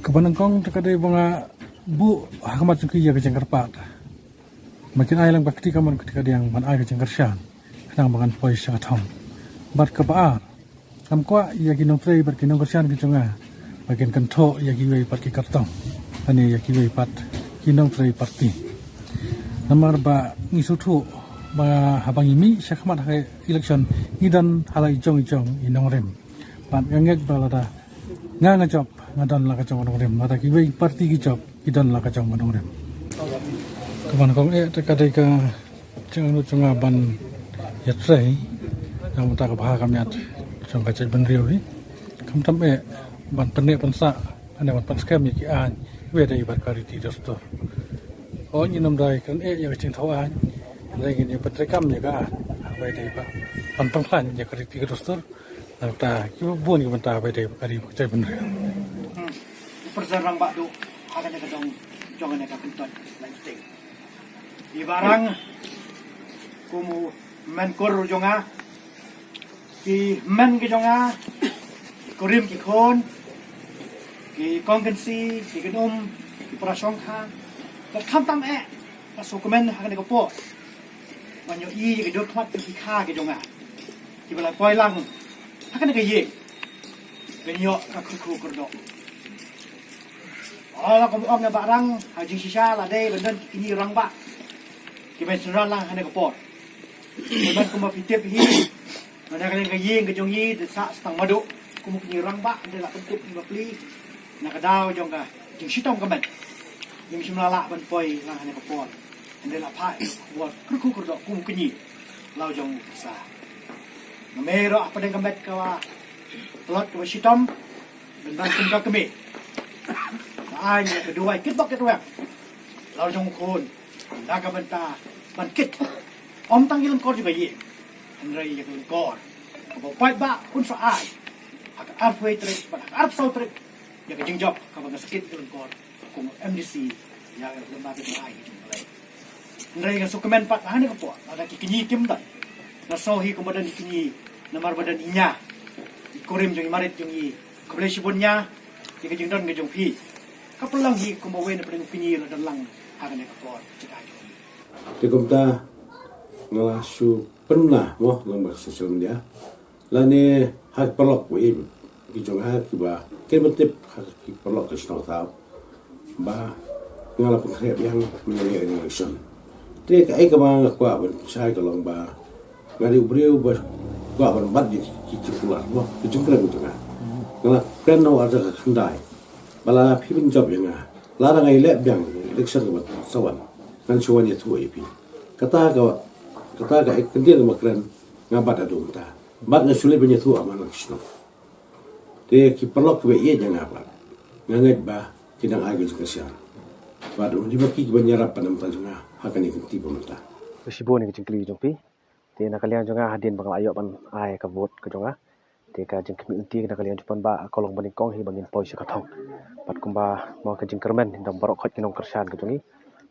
Kebanangkong terkadang bunga bu hakamat sungki ya kejengkar pat. Makin aylang bakti kaman ketika dia man ay kejengkar syan. Nang bangan poi syatong. Bat kebaar. Kam kwa ya kinong trei bar kinong kersyan kijonga. Bagian kento ya kiwei pat ki kartong. Ani ya kiwei pat kinong trei parti. Namar ba ngisutu ba habang imi syakamat hai election idan halai jong inong rem. Pat ngengek balada ngajop ngadan la kacang manong rem mata kiwei parti kijop idan la kacang manong rem. Kaman kong terkadang ka jangan cunga ban ya trei yang tak bahag kamiat jong kacang ban riu ni. Kam tam ban penek pensa ane ban penskam ya ki an we dai bar kariti dosto. Oh ni nam dai kan ya kacang thau an lagi ni petrekam ya ka we dai ba ban panglan ya kariti dosto. Ta kibu bun ki banta we dai kari kacang ban riu. Perserang bak do akan ada jong ane ka pintot lain sting. Di barang kumu men kor jonga ki men ki jonga korim ki kon ki kongensi ki genum ki prasongkha ka tham tam ka sokumen akan ko po banyo i ki dot khat ki kha ki jonga ki bala poi lang akan ka ye benyo ka khu kordo. Kalau kamu omnya barang haji sisa lah deh benden ini orang bak kita senang lah hanya kepot benden kamu fitip hi mana kalian kayeng kejongi desa setang madu kamu ini orang bak ada lah bentuk lima peli nak kedau jongga jeng sitom kemen jeng simlala ben poi lah hanya kepot ada lah pai buat kerku kerdok kamu kini lau jong desa namero apa dengan kemet kawa pelot kawa sitom benden kamu kami ai nhà kedua kit bak kedua lalu jong kon naga benta ban kit om tang ilon kor juga ye andrai ya kor ko pai ba kun sa ai ak arfway trek ba arf so trek ya ke jingjop ka ba sakit ilon kor ko MDC ya lembaga itu ai andrai ga sukemen pat hane ko po ada kini kim da na so hi kemudian kini nomor badan inya korim jong marit jong i ko bunnya ya ke jingdon ga jong pi kapelang hi kumbawen na paling pinil dan lang hagan ka por cekajo. Tikumta ngalasu pernah mo lang baksasyon dia. Lani hak perlok we kijong hak ba kementip hak perlok ke sno tau. Ba ngala pengkhep yang menjadi election. Dia ka mang kwa ban sai ka long ba ngari ubriu ba kwa ban bat di kicular mo kijong kra kijong. Ngala keno ada ka kendai. Bala pipin job yang larang ai lep yang election ke sawan kan chuan ya tu ip kata ka ekendil makran ngabat adum ta bat na sule benya tu aman sno de ki perlok be ye jang apa nganget ba kidang agi sekasian badu di baki ki banyarap panam tajunga hakan ikenti bomta sibon ni jingkli jongpi te na kalian jonga hadin bang ayo pan ai ka vote ka jonga te ka jing community na kalian jupan ba kolong baning kong hi bangin poi sakathong pat kumba mo ka jing kermen hindam barok khot kinong kersan ka jongi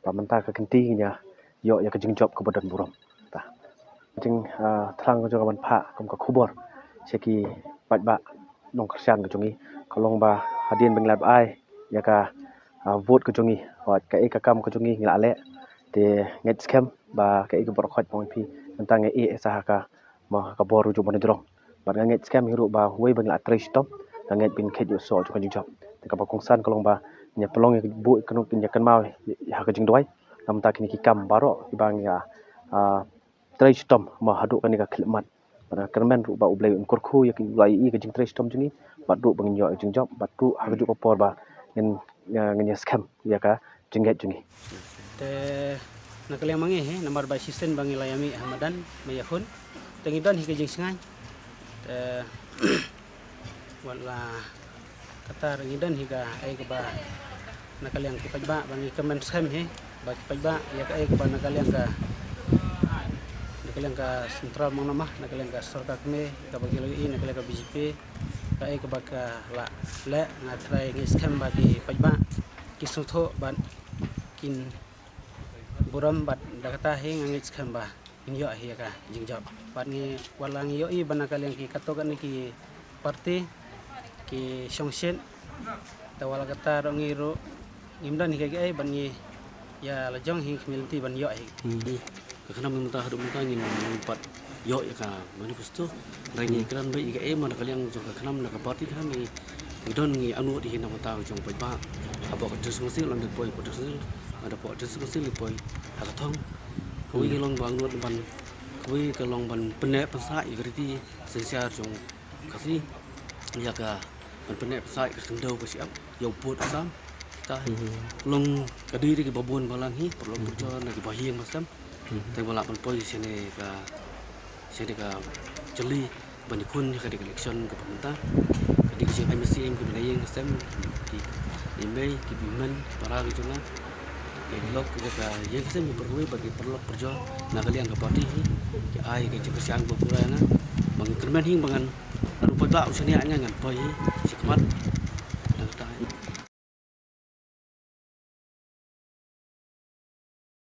pa menta ka kenti nya yo ya ka jing job ka badan buram ta jing thrang ka jonga ban pha kum ka khubor seki pat ba nong kersan ka jongi kolong ba hadin bang lab ai ya ka vote ka jongi wat ka ka kam ka jongi ngla le te nget scam ba ka ka barok khot pong pi menta nge sah ka ma ka boru ju ban jrong bat nget scam hiru ba wei bang la trace stop nget bin khet yo so ka jing job ka ba kongsan kalong ba nya pelong ya bu kanu nya kan mau ya ka jing doi nam ta kini ki kam baro ibang ya trace stop ma hadu kan ka khilmat pada kermen ru ba ublai unkur khu ya ki lai i ka jing trace stop jini bat ru bang yo jing job bat ru ha ju ko por ba ngen scam ya ka jingget jungi te nakaliang mangi he nomor ba sisen bangi layami hamadan mayahun tengidon hi ka jing singai te wala kata rangidan higa ay ba nakaliang kipagba bangi comment scam he ba kipagba ya ka ay ba nakaliang ka sentral mong nama nakaliang ka sarkar kami ka bagi lagi nakaliang ka BJP ka ay ba ka la le nga try ngi scam ba ki pagba kisutho ban kin buram bat dakata he ngi scam ba inyo hi ka jingjob bat ngi walang yo i ban nakaliang ki katokan ki parti ki songsen tawala kata rongiro ngimdan hige bangi ya lajong hi milti ban yo Karena minta hidup minta ingin mempat yo ya kan manifesto rangi kan baik iga mana kalian jong karena nak parti kami don ngi anu di hina mata jong pai ba abo ka diskusi lan de poi diskusi ada po diskusi li poi ada thong kui long bang nuat ban kui ke long ban pene pensa i griti sensiar jong kasi ya ka ban pene pensa ke sendau ke siap yo put sam ta long kadi di babon balang hi perlu berjalan lagi bahian masam tapi bola pun sini ka jeli banyak kun ka di election ke pemerintah di sini IMC ke wilayah sistem di Mei di Biman para gitu na yang lok ke yang sistem berkuai bagi perlu perjo nak kalian ke parti ke ai ke kesian berkurang na bang kerman hing bangan rupa tak usahanya ngan poi sikmat